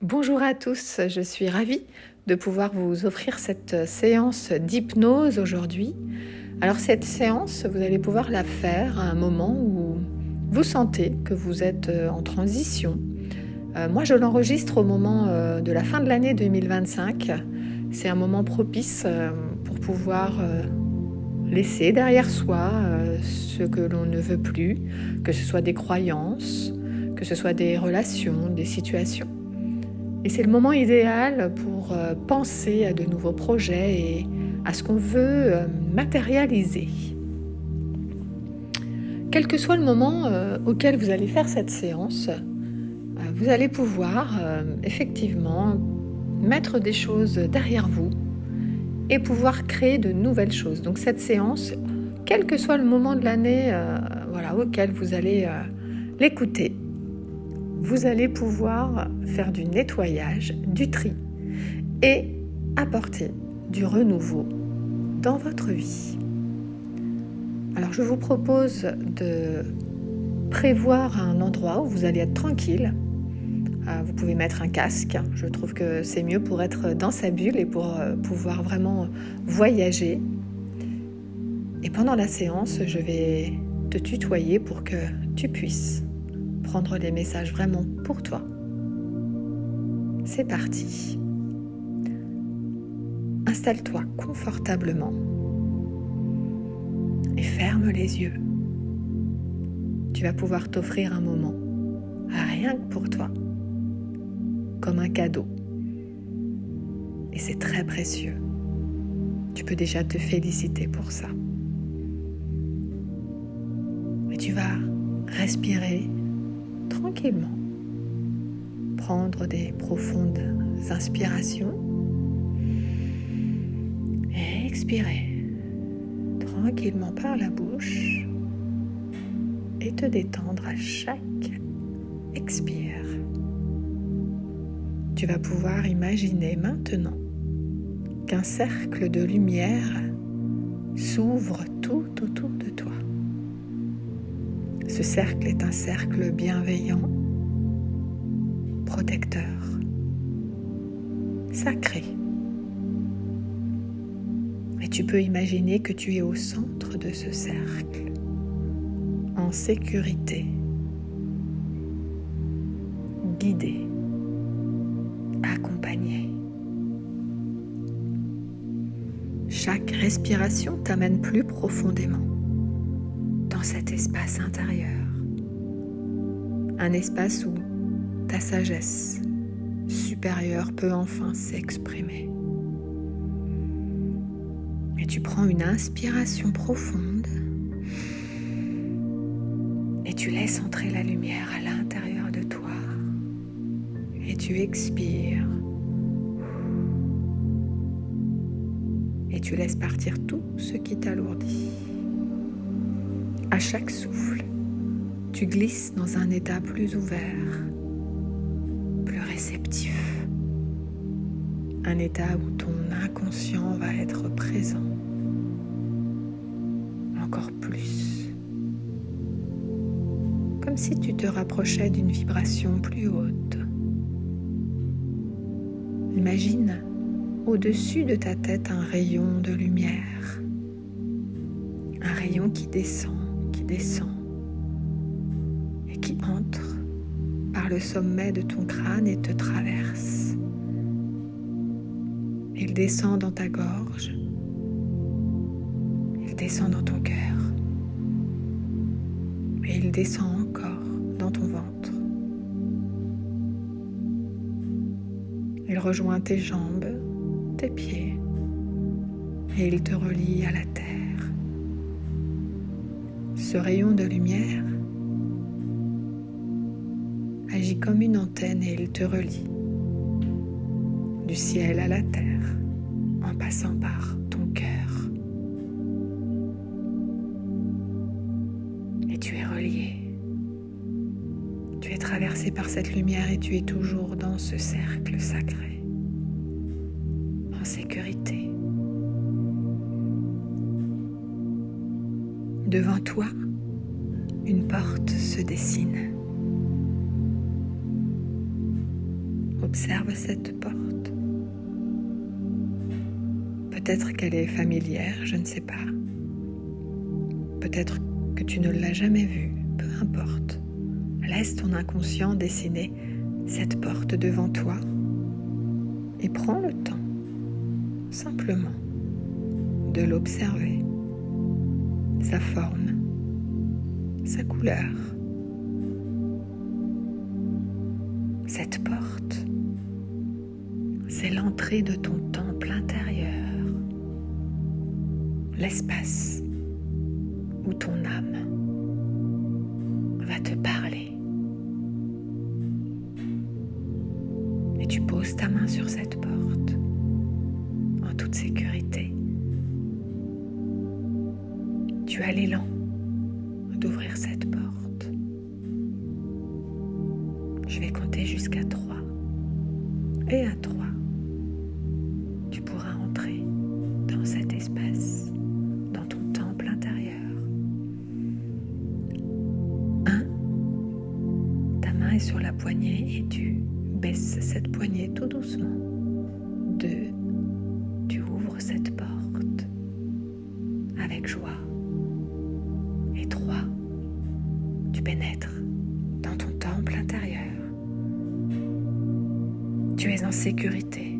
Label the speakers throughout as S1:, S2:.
S1: Bonjour à tous, je suis ravie de pouvoir vous offrir cette séance d'hypnose aujourd'hui. Alors cette séance, vous allez pouvoir la faire à un moment où vous sentez que vous êtes en transition. Moi, je l'enregistre au moment de la fin de l'année 2025. C'est un moment propice pour pouvoir laisser derrière soi ce que l'on ne veut plus, que ce soit des croyances, que ce soit des relations, des situations. Et c'est le moment idéal pour penser à de nouveaux projets et à ce qu'on veut matérialiser. Quel que soit le moment auquel vous allez faire cette séance, vous allez pouvoir effectivement mettre des choses derrière vous et pouvoir créer de nouvelles choses. Donc cette séance, quel que soit le moment de l'année auquel vous allez l'écouter, vous allez pouvoir faire du nettoyage, du tri et apporter du renouveau dans votre vie. Alors je vous propose de prévoir un endroit où vous allez être tranquille. Vous pouvez mettre un casque, je trouve que c'est mieux pour être dans sa bulle et pour pouvoir vraiment voyager. Et pendant la séance, je vais te tutoyer pour que tu puisses prendre les messages vraiment pour toi. C'est parti. Installe-toi confortablement et ferme les yeux. Tu vas pouvoir t'offrir un moment rien que pour toi, comme un cadeau. Et c'est très précieux. Tu peux déjà te féliciter pour ça. Et tu vas respirer tranquillement. Prendre des profondes inspirations et expirer tranquillement par la bouche et te détendre à chaque expire. Tu vas pouvoir imaginer maintenant qu'un cercle de lumière s'ouvre tout autour de toi. Ce cercle est un cercle bienveillant, protecteur, sacré. Et tu peux imaginer que tu es au centre de ce cercle, en sécurité, guidé, accompagné. Chaque respiration t'amène plus profondément dans cet espace intérieur. Un espace où ta sagesse supérieure peut enfin s'exprimer. Et tu prends une inspiration profonde et tu laisses entrer la lumière à l'intérieur de toi. Et tu expires. Et tu laisses partir tout ce qui t'alourdit. À chaque souffle, tu glisses dans un état plus ouvert, plus réceptif. Un état où ton inconscient va être présent. Encore plus. Comme si tu te rapprochais d'une vibration plus haute. Imagine au-dessus de ta tête un rayon de lumière. Un rayon qui descend et qui entre par le sommet de ton crâne et te traverse. Il descend dans ta gorge, il descend dans ton cœur et il descend encore dans ton ventre. Il rejoint tes jambes, tes pieds et il te relie à la terre. Ce rayon de lumière agit comme une antenne et il te relie du ciel à la terre en passant par ton cœur. Et tu es relié. Tu es traversé par cette lumière et tu es toujours dans ce cercle sacré, en sécurité. Devant toi, une porte se dessine. Observe cette porte. Peut-être qu'elle est familière, je ne sais pas. Peut-être que tu ne l'as jamais vue, peu importe. Laisse ton inconscient dessiner cette porte devant toi et prends le temps, simplement, de l'observer, sa forme, sa couleur. Cette porte, c'est l'entrée de ton temple intérieur, l'espace où ton âme va te parler. Et tu poses ta main sur cette porte, en toute sécurité. Tu as l'élan d'ouvrir cette porte. Je vais compter jusqu'à 3. Et à 3, tu pourras entrer dans cet espace, dans ton temple intérieur. 1, ta main est sur la poignée et tu baisses cette poignée tout doucement. 2, tu ouvres cette porte avec joie. Et 3, tu pénètres dans ton temple intérieur. Tu es en sécurité.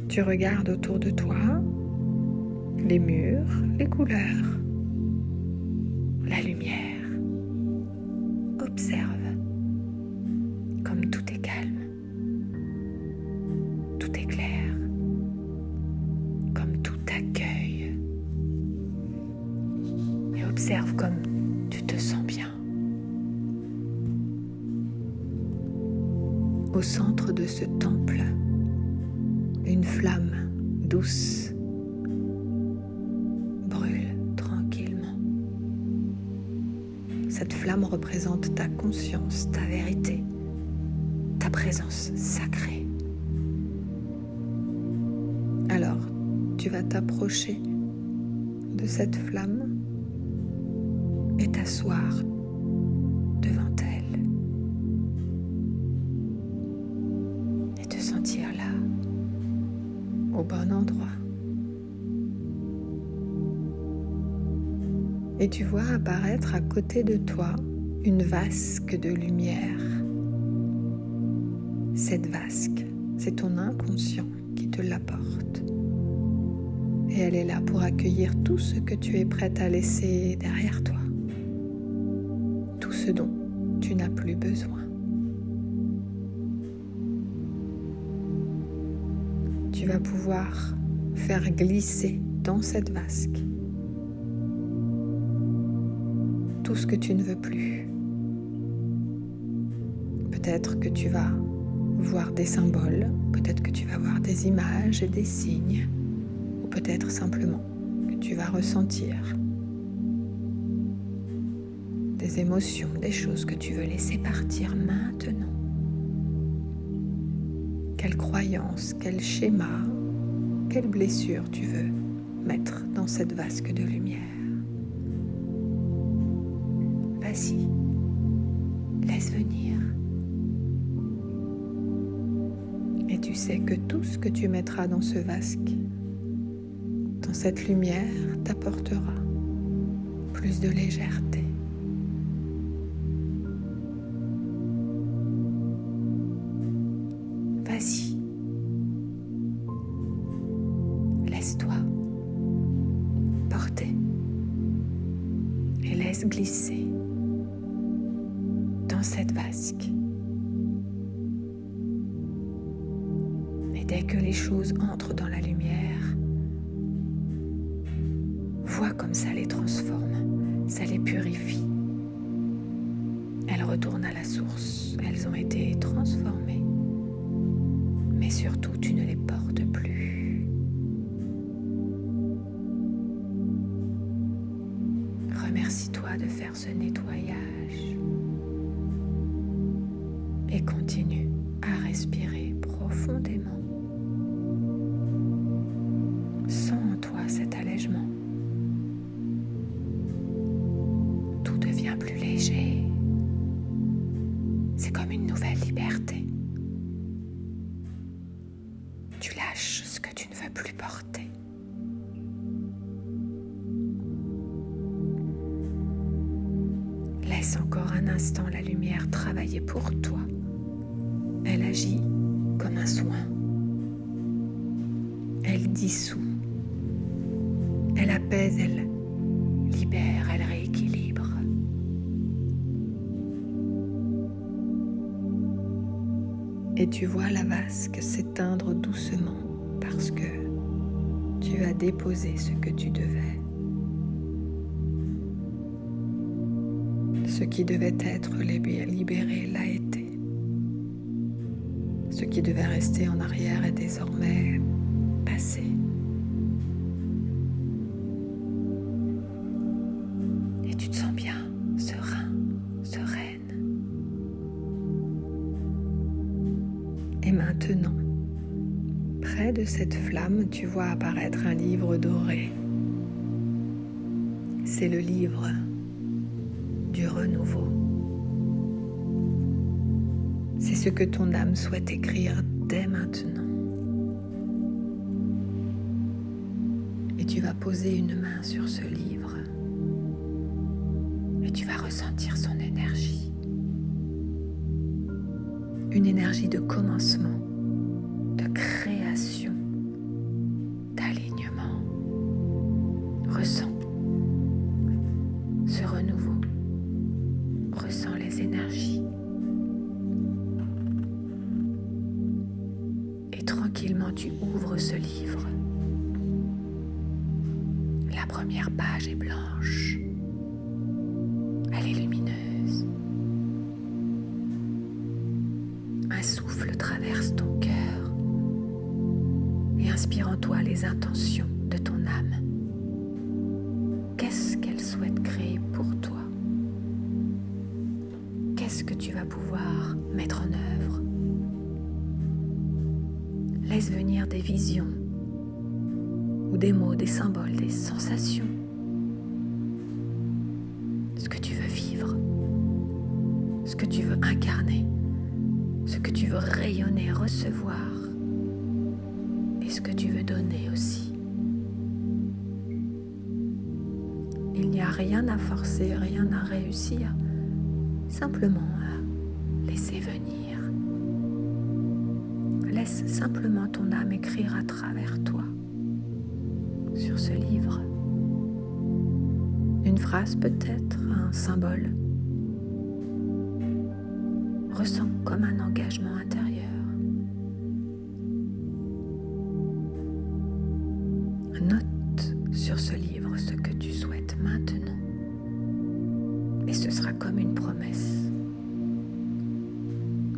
S1: Tu regardes autour de toi les murs, les couleurs, la lumière. Observe comme tout est calme, tout est clair, comme tout t'accueille. Et observe comme tu te sens bien. Au centre de ce temple, une flamme douce brûle tranquillement. Cette flamme représente ta conscience, ta vérité, ta présence sacrée. Alors, tu vas t'approcher de cette flamme et t'asseoir devant elle. Et te sentir là, au bon endroit. Et tu vois apparaître à côté de toi une vasque de lumière. Cette vasque, c'est ton inconscient qui te l'apporte. Et elle est là pour accueillir tout ce que tu es prête à laisser derrière toi. Tout ce dont tu n'as plus besoin. Tu vas pouvoir faire glisser dans cette vasque tout ce que tu ne veux plus. Peut-être que tu vas voir des symboles, peut-être que tu vas voir des images et des signes, ou peut-être simplement que tu vas ressentir des émotions, des choses que tu veux laisser partir maintenant. Quelle croyance, quel schéma, quelle blessure tu veux mettre dans cette vasque de lumière. Vas-y, laisse venir. Et tu sais que tout ce que tu mettras dans ce vasque, dans cette lumière, t'apportera plus de légèreté. Vas-y, laisse-toi porter et laisse glisser dans cette vasque. Et dès que les choses entrent dans la lumière, vois comme ça les transforme, ça les purifie. Elles retournent à la source, elles ont été transformées. Mais surtout, tu ne les portes plus. Remercie-toi de faire ce nettoyage et continue à respirer profondément. Sens en toi cet allègement. Tout devient plus léger. C'est comme une nouvelle liberté. porter. Tu lâches ce que tu ne veux plus porter. Laisse encore un instant la lumière travailler pour toi. Elle agit comme un soin. Elle dissout. Elle apaise, elle libère, elle rééquilibre. Et tu vois la vasque s'éteindre doucement parce que tu as déposé ce que tu devais. Ce qui devait être libéré l'a été. Ce qui devait rester en arrière est désormais passé. Et tu te sens bien, serein, sereine. Et maintenant, près de cette flamme, tu vois apparaître un livre doré. C'est le livre du renouveau. C'est ce que ton âme souhaite écrire dès maintenant. Et tu vas poser une main sur ce livre et tu vas ressentir son énergie. Une énergie de commencement, de création, d'alignement. Ressens ce renouveau. Ressens les énergies. Et tranquillement, tu ouvres ce livre. La première page est blanche. Elle est lumineuse. Un souffle traverse ton cœur et inspire en toi les intentions de ton âme. Qu'est-ce qu'elle souhaite créer pour toi? Qu'est-ce que tu vas pouvoir mettre en œuvre? Laisse venir des visions ou des mots, des symboles, des sensations. Ce que tu veux vivre, ce que tu veux incarner, ce que tu veux rayonner, recevoir et ce que tu veux donner aussi. Il n'y a rien à forcer, rien à réussir, simplement à laisser venir. Laisse simplement ton âme écrire à travers toi, sur ce livre. Une phrase peut-être, un symbole. Ressens comme un engagement intérieur. Note sur ce livre ce que tu souhaites maintenant. Et ce sera comme une promesse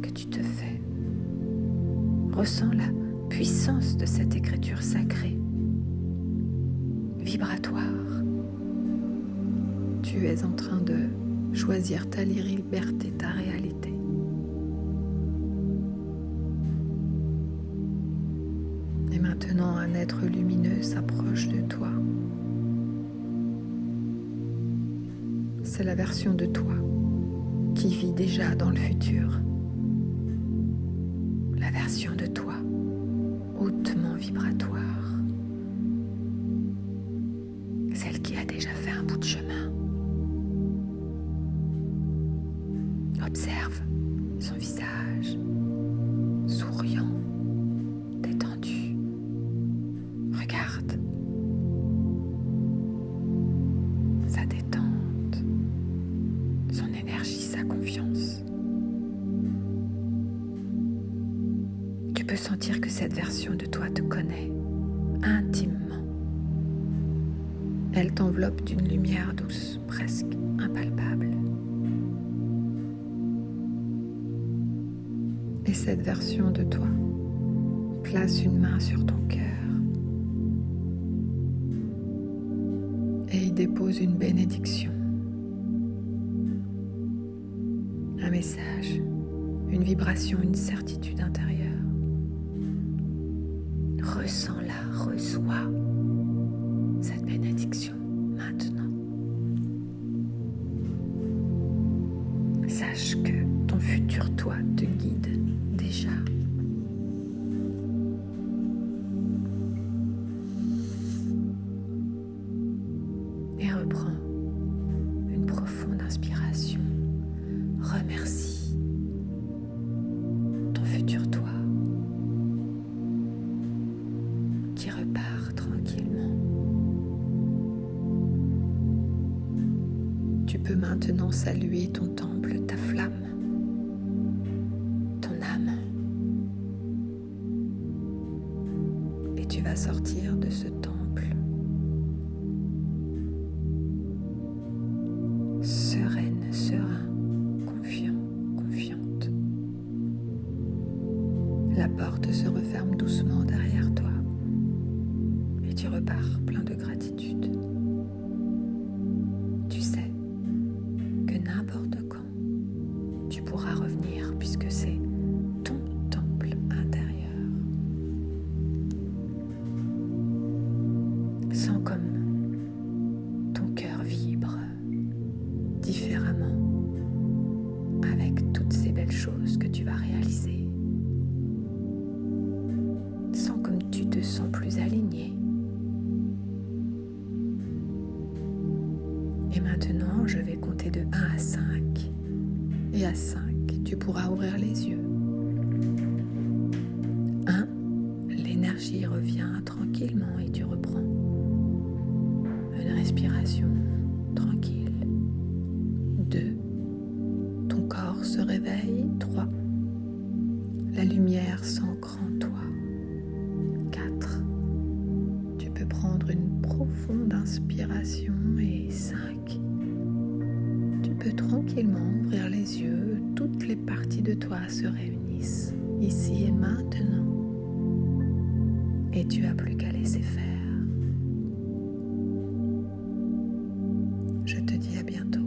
S1: que tu te fais. Ressens la puissance de cette écriture sacrée, vibratoire. Tu es en train de choisir ta liberté, ta réalité. Et maintenant, un être lumineux s'approche de toi. C'est la version de toi qui vit déjà dans le futur. La version de toi hautement vibratoire. Celle qui a déjà fait un bout de chemin. Observe son visage, souriant, détendu. Regarde sa détente, son énergie, sa confiance. Tu peux sentir que cette version de toi te connaît intimement. Elle t'enveloppe d'une lumière douce, presque impalpable. Et cette version de toi place une main sur ton cœur et y dépose une bénédiction, un message, une vibration, une certitude intérieure. Ressens-la, reçois cette bénédiction maintenant. Sache que ton futur toi te guide futur toi qui repart tranquillement. Tu peux maintenant saluer ton temple, ta flamme, ton âme. Et tu vas sortir de ce temple sereine, serein, confiant, confiante. La porte se referme doucement derrière toi et tu repars plein de gratitude. Tu sais que n'importe quand, tu pourras revenir puisque c'est ton temple intérieur. Sens comme ton cœur vibre différemment avec toutes ces belles choses que tu vas réaliser. Sens comme tu te sens plus aligné. Et maintenant, je vais compter de 1 à 5. Et à 5, tu pourras ouvrir les yeux. 1, l'énergie revient tranquillement et tu reprends une respiration tranquille. 2, ton corps se réveille. 3, la lumière s'ancre en toi. 4, tu peux prendre une profonde inspiration. Et 5, tu peux tranquillement ouvrir les yeux. Toutes les parties de toi se réunissent ici et maintenant. Et tu n'as plus qu'à laisser faire. Je te dis à bientôt.